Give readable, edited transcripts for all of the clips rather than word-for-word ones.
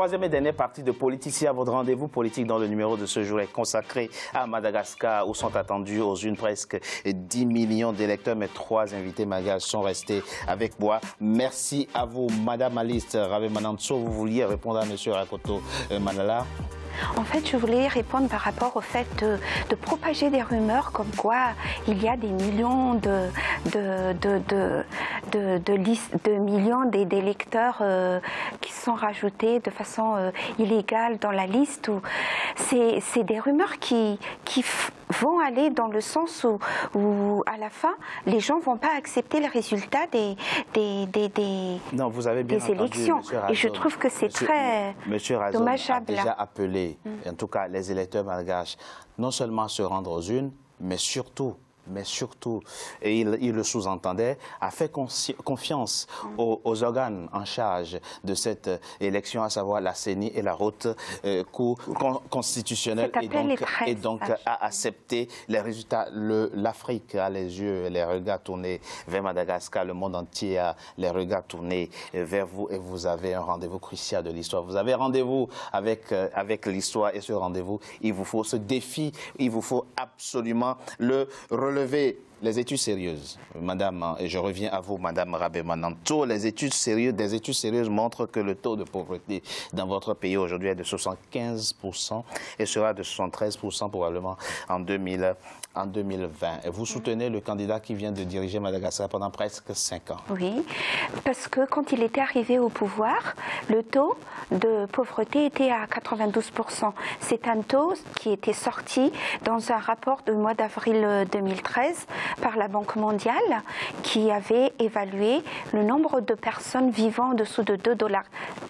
Troisième et dernière partie de Politici, à votre rendez-vous politique dans le numéro de ce jour est consacré à Madagascar où sont attendus aux urnes presque 10 millions d'électeurs. Mes trois invités malgaches sont restés avec moi. Merci à vous, Madame Alice Ravemanantso. Vous vouliez répondre à Monsieur Rakoto Manala? En fait, je voulais répondre par rapport au fait de propager des rumeurs comme quoi il y a des millions d'électeurs qui sont rajoutés de façon illégale dans la liste. C'est des rumeurs qui vont aller dans le sens où à la fin, les gens ne vont pas accepter les résultats des élections. Et je trouve que c'est très dommageable. A déjà appelé, en tout cas les électeurs malgaches, non seulement à se rendre aux urnes, mais surtout, et il le sous-entendait, a fait confiance aux organes en charge de cette élection, à savoir la CENI et la Haute Cour constitutionnelle, et donc a accepté les résultats. L'Afrique a les yeux, les regards tournés vers Madagascar, le monde entier a les regards tournés vers vous, et vous avez un rendez-vous crucial de l'histoire. Vous avez rendez-vous avec l'histoire, et ce rendez-vous, il vous faut ce défi, il vous faut absolument le relever. Les études sérieuses, Madame, et je reviens à vous, Madame Ravemanantso, des études sérieuses montrent que le taux de pauvreté dans votre pays aujourd'hui est de 75% et sera de 73% probablement en 2020. Et vous soutenez le candidat qui vient de diriger Madagascar pendant presque 5 ans. Oui, parce que quand il était arrivé au pouvoir, le taux de pauvreté était à 92%. C'est un taux qui était sorti dans un rapport du mois d'avril 2013 par la Banque mondiale qui avait évalué le nombre de personnes vivant en dessous de $2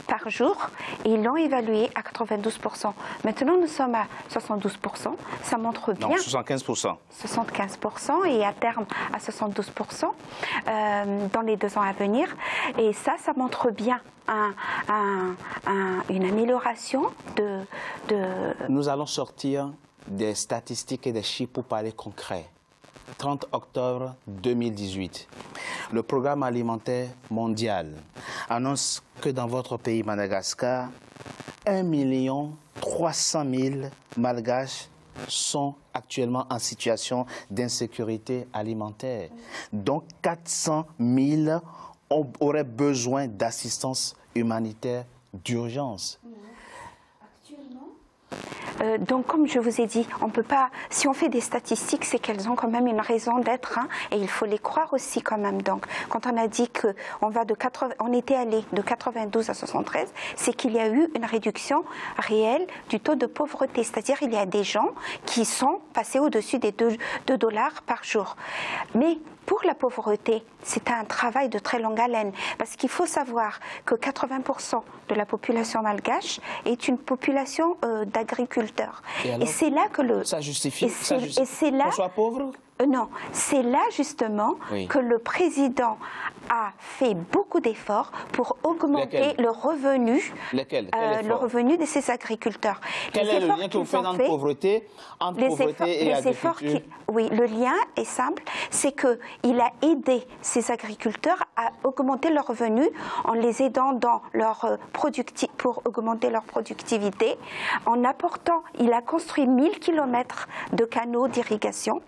par jour, et ils l'ont évalué à 92%. Maintenant, nous sommes à 72%. Ça montre bien. Non, 75%. 75% et à terme à 72% dans les 2 ans à venir. Et ça montre bien une amélioration de... Nous allons sortir des statistiques et des chiffres pour parler concret. 30 octobre 2018, le Programme alimentaire mondial annonce que dans votre pays, Madagascar, 1 300 000 malgaches sont actuellement en situation d'insécurité alimentaire. Donc 400 000 auraient besoin d'assistance humanitaire d'urgence. Donc, comme je vous ai dit, on peut pas. Si on fait des statistiques, c'est qu'elles ont quand même une raison d'être, hein, et il faut les croire aussi quand même. Donc, quand on a dit que on était allé de 92 à 73, c'est qu'il y a eu une réduction réelle du taux de pauvreté. C'est-à-dire, il y a des gens qui sont passés au-dessus des $2 par jour. Mais pour la pauvreté, c'est un travail de très longue haleine, parce qu'il faut savoir que 80% de la population malgache est une population d'agriculteurs. Et c'est là que ça justifie qu'on soit pauvre? Non, c'est là justement que le président a fait beaucoup d'efforts pour augmenter le revenu, le revenu de ces agriculteurs. Quel est le lien que vous faites entre pauvreté et agriculture? Oui, le lien est simple, c'est qu'il a aidé ces agriculteurs à augmenter leurs revenus en les aidant dans pour augmenter leur productivité, en apportant, il a construit 1000 km de canaux d'irrigation,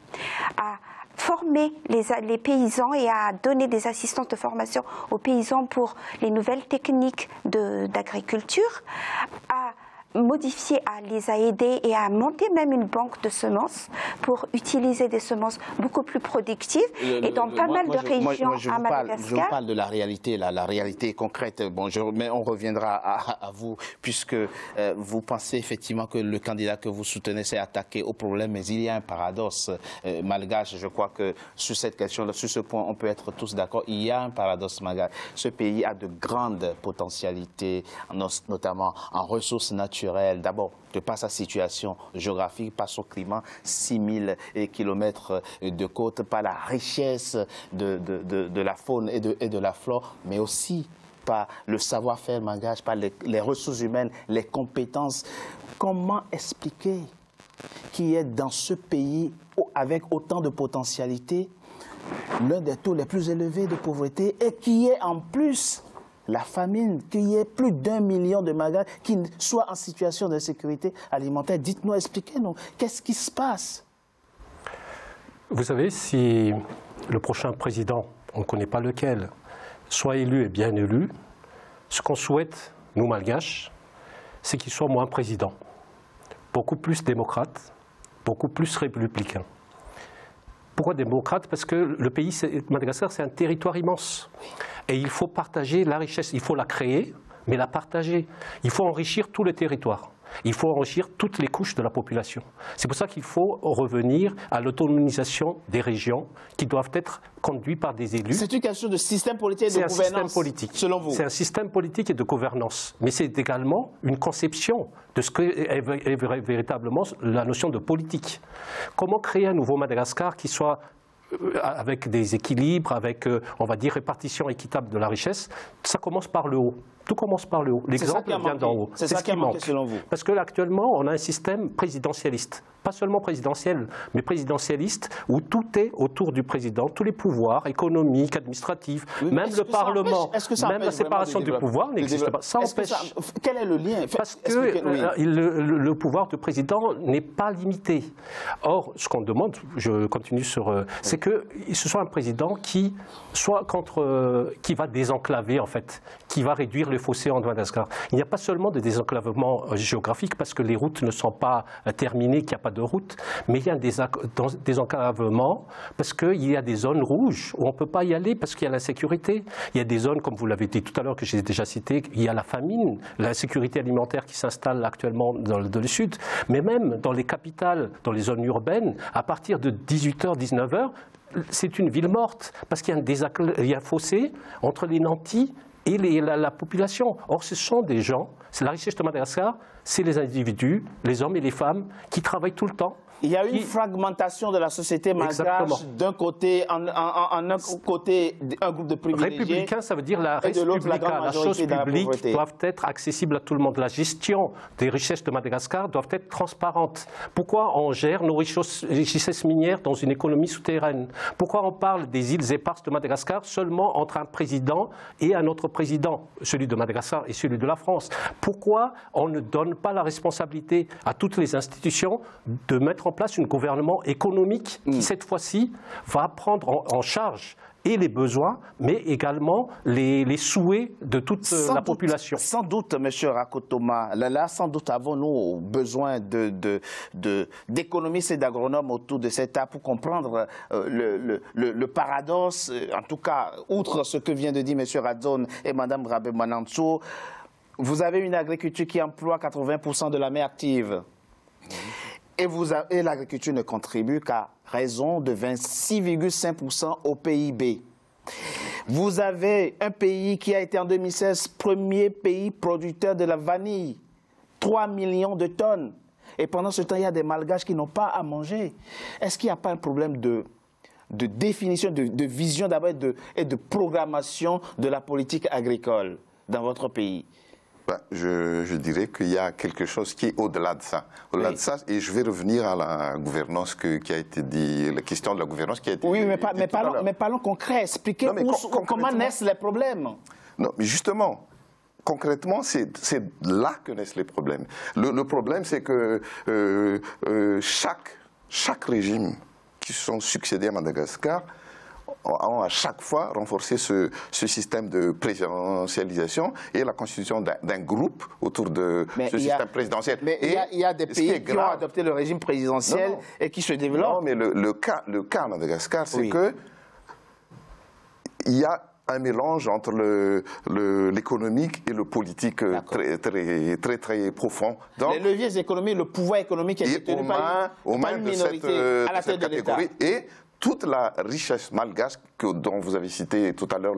à former les paysans et à donner des assistances de formation aux paysans pour les nouvelles techniques d'agriculture, à les a aidés et à monter même une banque de semences pour utiliser des semences beaucoup plus productives. Et dans pas mal de régions à Madagascar. Je vous parle de la réalité, la réalité concrète. Bon, mais on reviendra à vous, puisque vous pensez effectivement que le candidat que vous soutenez s'est attaqué au problème, mais il y a un paradoxe malgache. Je crois que sur cette question, sur ce point, on peut être tous d'accord. Il y a un paradoxe malgache. Ce pays a de grandes potentialités, notamment en ressources naturelles. D'abord, de par sa situation géographique, par son climat, 6000 km de côte, par la richesse de la faune et de la flore, mais aussi par le savoir-faire malgache, par les ressources humaines, les compétences. Comment expliquer qu'il y ait dans ce pays, avec autant de potentialités, l'un des taux les plus élevés de pauvreté, et qui est en plus la famine, qu'il y ait plus d'1 million de Malgaches qui soient en situation d'insécurité alimentaire. Dites-nous, expliquez-nous, qu'est-ce qui se passe? Vous savez, si le prochain président, on ne connaît pas lequel, soit élu et bien élu, ce qu'on souhaite, nous Malgaches, c'est qu'il soit moins président, beaucoup plus démocrate, beaucoup plus républicain. Pourquoi démocrate? Parce que le pays, Madagascar, c'est un territoire immense. Et il faut partager la richesse. Il faut la créer, mais la partager. Il faut enrichir tout le territoire. Il faut enrichir toutes les couches de la population. C'est pour ça qu'il faut revenir à l'autonomisation des régions qui doivent être conduites par des élus. C'est une question de système politique et de gouvernance, système politique, selon vous? C'est un système politique et de gouvernance. Mais c'est également une conception de ce qu'est véritablement la notion de politique. Comment créer un nouveau Madagascar qui soit avec des équilibres, avec, on va dire, répartition équitable de la richesse? Ça commence par le haut. Tout commence par le haut. L'exemple vient d'en haut. C'est ça qui a manqué selon vous? Parce que là, actuellement, on a un système présidentialiste. Pas seulement présidentiel, mais présidentialiste, où tout est autour du président, tous les pouvoirs économiques, administratifs, oui, même le Parlement, même la séparation du pouvoir n'existe pas. Ça empêche. Quel est le lien? Parce que le pouvoir du président n'est pas limité. Or, ce qu'on demande, je continue sur, c'est que ce soit un président qui soit qui va désenclaver, en fait, qui va réduire le fossé en Madagascar. Il n'y a pas seulement de désenclavement géographique parce que les routes ne sont pas terminées, qu'il n'y a pas de route, mais il y a un désenclavement parce qu'il y a des zones rouges où on ne peut pas y aller parce qu'il y a l'insécurité. Il y a des zones, comme vous l'avez dit tout à l'heure, que j'ai déjà cité, il y a la famine, l'insécurité alimentaire qui s'installe actuellement dans le sud, mais même dans les capitales, dans les zones urbaines, à partir de 18h, 19h, c'est une ville morte parce qu'il y a un fossé entre les nantis et la population. Or, ce sont des gens, c'est la richesse de Madagascar, c'est les individus, les hommes et les femmes qui travaillent tout le temps. Il y a une fragmentation de la société malgache, d'un côté, un côté, un groupe de privilégiés. Républicain, ça veut dire la res publica, la chose publique doivent être accessibles à tout le monde. La gestion des richesses de Madagascar doit être transparente. Pourquoi on gère nos richesses minières dans une économie souterraine? Pourquoi on parle des îles éparses de Madagascar seulement entre un président et un autre président, celui de Madagascar et celui de la France? Pourquoi on ne donne pas la responsabilité à toutes les institutions de mettre en place un gouvernement économique qui, cette fois-ci, va prendre en charge et les besoins, mais également les souhaits de toute la population. Sans doute, M. Rakotoma, là, sans doute avons-nous besoin d'économistes et d'agronomes autour de cet art pour comprendre le paradoxe, en tout cas, outre ce que vient de dire M. Radzone et Mme Rabé-Manantsou. Vous avez une agriculture qui emploie 80% de la main active. Et l'agriculture ne contribue qu'à raison de 26,5% au PIB. Vous avez un pays qui a été en 2016 premier pays producteur de la vanille, 3 millions de tonnes. Et pendant ce temps, il y a des Malgaches qui n'ont pas à manger. Est-ce qu'il n'y a pas un problème de définition, de vision d'abord et de programmation de la politique agricole dans votre pays? Je dirais qu'il y a quelque chose qui est au-delà de ça. Au-delà de ça, et je vais revenir à la gouvernance qui a été dit, la question de la gouvernance qui a été dit. Mais parlons concret. Expliquez comment naissent les problèmes. Non, mais justement, concrètement, c'est là que naissent les problèmes. Le problème, c'est que chaque régime qui se sont succédés à Madagascar ont à chaque fois renforcé ce système de présidentialisation et la constitution d'un groupe autour de ce système présidentiel. Mais il y a des pays qui ont adopté le régime présidentiel et qui se développent. Non, mais le cas à Madagascar, c'est que il y a un mélange entre l'économique et le politique très profond. Donc, les leviers économiques, le pouvoir économique est détenu par une minorité à la tête de l'État. Et toute la richesse malgache dont vous avez cité tout à l'heure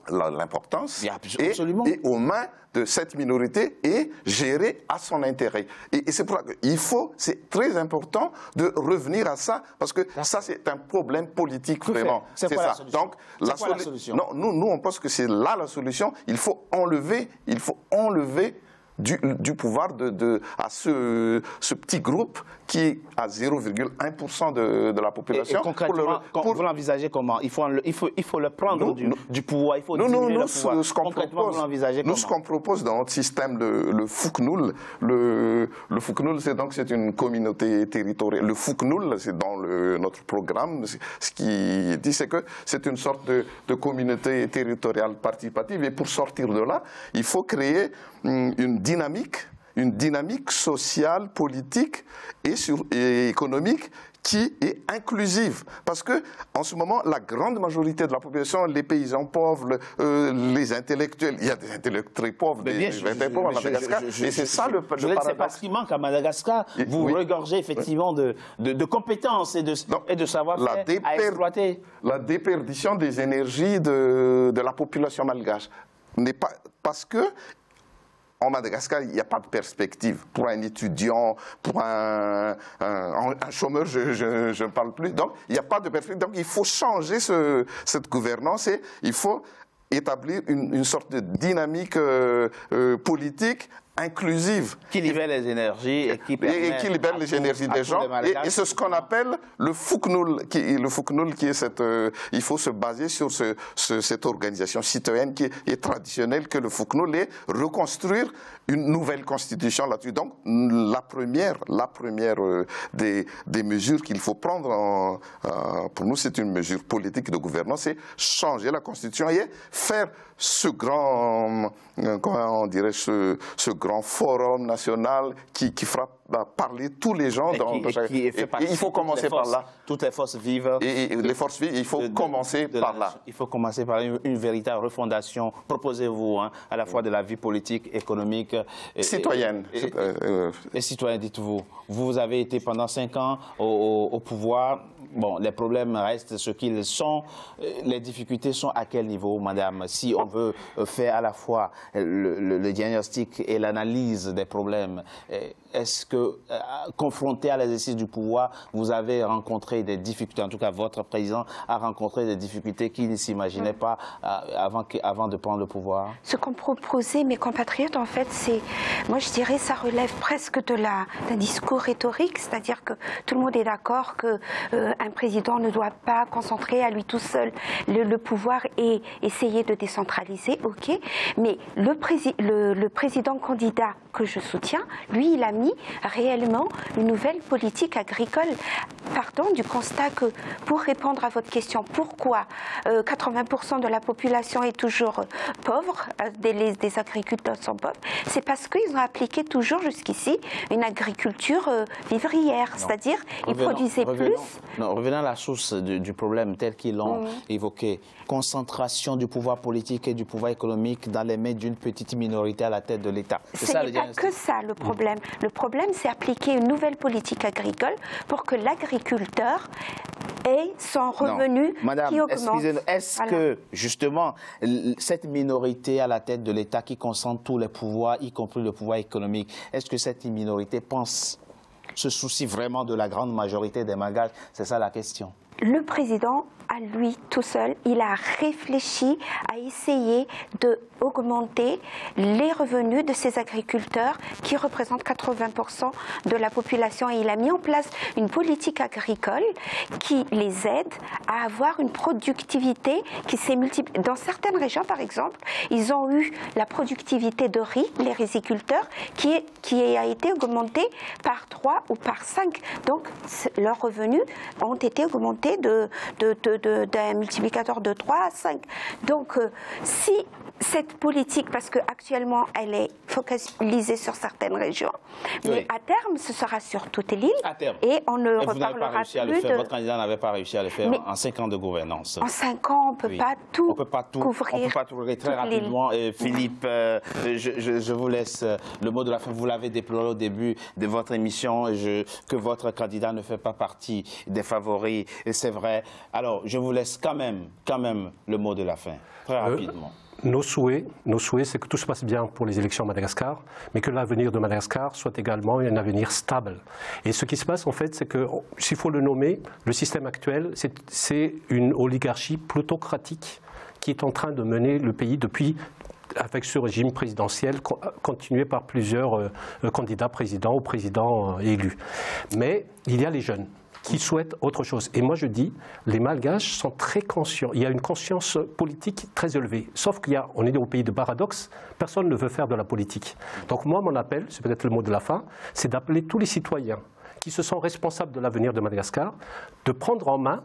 l'importance est aux mains de cette minorité et gérée à son intérêt. Et c'est pour ça qu'il faut, c'est très important de revenir à ça, parce que ça c'est un problème politique vraiment. C'est quoi la solution? Donc, la solution? Non, nous on pense que c'est là la solution. Il faut enlever du pouvoir à ce petit groupe qui est à 0,1% de la population. Et concrètement, vous l'envisagez comment? Il faut le prendre du pouvoir, il faut diminuer le pouvoir. Ce qu'on propose dans notre système, le FUCNUL, le FUCNUL, c'est une communauté territoriale. Le FUCNUL, c'est dans notre programme, ce qui dit, c'est que c'est une sorte de communauté territoriale participative. Et pour sortir de là, il faut créer une dynamique sociale, politique et économique qui est inclusive. Parce que, en ce moment, la grande majorité de la population, les paysans pauvres, les intellectuels, il y a des intellectuels très pauvres, des intellectuels pauvres à Madagascar, et c'est ça le paradoxe. C'est parce qu'il manque à Madagascar, vous regorgez effectivement de compétences et de savoir-faire à exploiter. La déperdition des énergies de la population malgache n'est pas... Parce que en Madagascar, il n'y a pas de perspective. Pour un étudiant, pour un chômeur, je ne parle plus. Donc, il n'y a pas de perspective. Donc, il faut changer cette gouvernance et il faut établir une sorte de dynamique politique inclusive. Qui libère les énergies et qui libère les énergies des gens. Et c'est ce qu'on appelle le FUCNUL, qui est il faut se baser sur cette organisation citoyenne qui est traditionnelle que le FUCNUL et reconstruire une nouvelle constitution là-dessus. Donc la première des mesures qu'il faut prendre, pour nous c'est une mesure politique de gouvernance, c'est changer la constitution et faire ce grand, comment on dirait, ce grand forum national qui fera parler tous les gens. Il faut commencer par là. Toutes les forces vives. Et les forces vives, il faut commencer par là. Il faut commencer par une véritable refondation, proposez-vous, à la fois de la vie politique, économique. Citoyenne. Et citoyenne, dites-vous. Vous avez été pendant 5 ans au pouvoir. Bon, les problèmes restent ce qu'ils sont. Les difficultés sont à quel niveau, madame? Si on veut faire à la fois le diagnostic et l'analyse des problèmes, est-ce que, confronté à l'exercice du pouvoir, vous avez rencontré des difficultés, en tout cas votre président a rencontré des difficultés qu'il ne s'imaginait pas avant de prendre le pouvoir? Ce qu'ont proposé mes compatriotes, en fait, c'est, moi je dirais, ça relève presque d'un discours rhétorique, c'est-à-dire que tout le monde est d'accord qu'un président ne doit pas concentrer à lui tout seul le pouvoir et essayer de décentraliser, ok, mais le président candidat que je soutiens, lui, il a mis réellement une nouvelle politique agricole, partant du constat que, pour répondre à votre question, pourquoi 80% de la population est toujours pauvre, des agriculteurs sont pauvres, c'est parce qu'ils ont appliqué toujours jusqu'ici une agriculture vivrière, c'est-à-dire ils produisaient plus. Revenons à la source du problème tel qu'ils l'ont évoqué. Concentration du pouvoir politique et du pouvoir économique dans les mains d'une petite minorité à la tête de l'État. Ce n'est pas que ça le problème. Le problème, c'est appliquer une nouvelle politique agricole pour que l'agriculteur ait son revenu qui augmente. Est-ce que, justement, cette minorité à la tête de l'État qui concentre tous les pouvoirs, y compris le pouvoir économique, est-ce que cette minorité se soucie vraiment de la grande majorité des Malgaches? C'est ça la question. Le président, à lui tout seul, il a réfléchi à essayer d'augmenter les revenus de ces agriculteurs qui représentent 80% de la population. Et il a mis en place une politique agricole qui les aide à avoir une productivité qui s'est multipliée. Dans certaines régions, par exemple, ils ont eu la productivité de riz, les riziculteurs, qui a été augmentée par 3 ou par 5. Donc, leurs revenus ont été augmentés d'un multiplicateur de 3 à 5. Donc, si cette politique, parce qu'actuellement, elle est focalisée sur certaines régions, mais à terme, ce sera sur toute l'île. Et on ne reparlera plus de... Votre candidat n'avait pas réussi à le faire en 5 ans de gouvernance. En 5 ans, on ne peut pas tout couvrir. On ne peut pas tout couvrir très rapidement. Philippe, je vous laisse le mot de la fin. Vous l'avez déploré au début de votre émission, que votre candidat ne fait pas partie des favoris. Et c'est vrai. Alors, je vous laisse quand même le mot de la fin, très rapidement. Nos souhaits, c'est que tout se passe bien pour les élections à Madagascar, mais que l'avenir de Madagascar soit également un avenir stable. Et ce qui se passe, en fait, c'est que, s'il faut le nommer, le système actuel, c'est une oligarchie plutocratique qui est en train de mener le pays depuis avec ce régime présidentiel continué par plusieurs candidats présidents ou présidents élus. Mais il y a les jeunes qui souhaitent autre chose. Et moi je dis, les Malgaches sont très conscients. Il y a une conscience politique très élevée. Sauf qu'on est au pays de paradoxe, personne ne veut faire de la politique. Donc moi, mon appel, c'est peut-être le mot de la fin, c'est d'appeler tous les citoyens qui se sont responsables de l'avenir de Madagascar, de prendre en main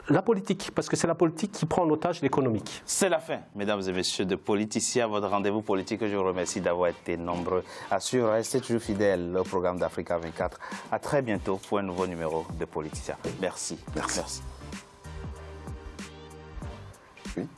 la politique, parce que c'est la politique qui prend en otage l'économique. C'est la fin, mesdames et messieurs, de Politicien, votre rendez-vous politique. Je vous remercie d'avoir été nombreux à suivre. Restez toujours fidèles au programme d'Africa 24. À très bientôt pour un nouveau numéro de Politicien. Merci. Merci. Oui.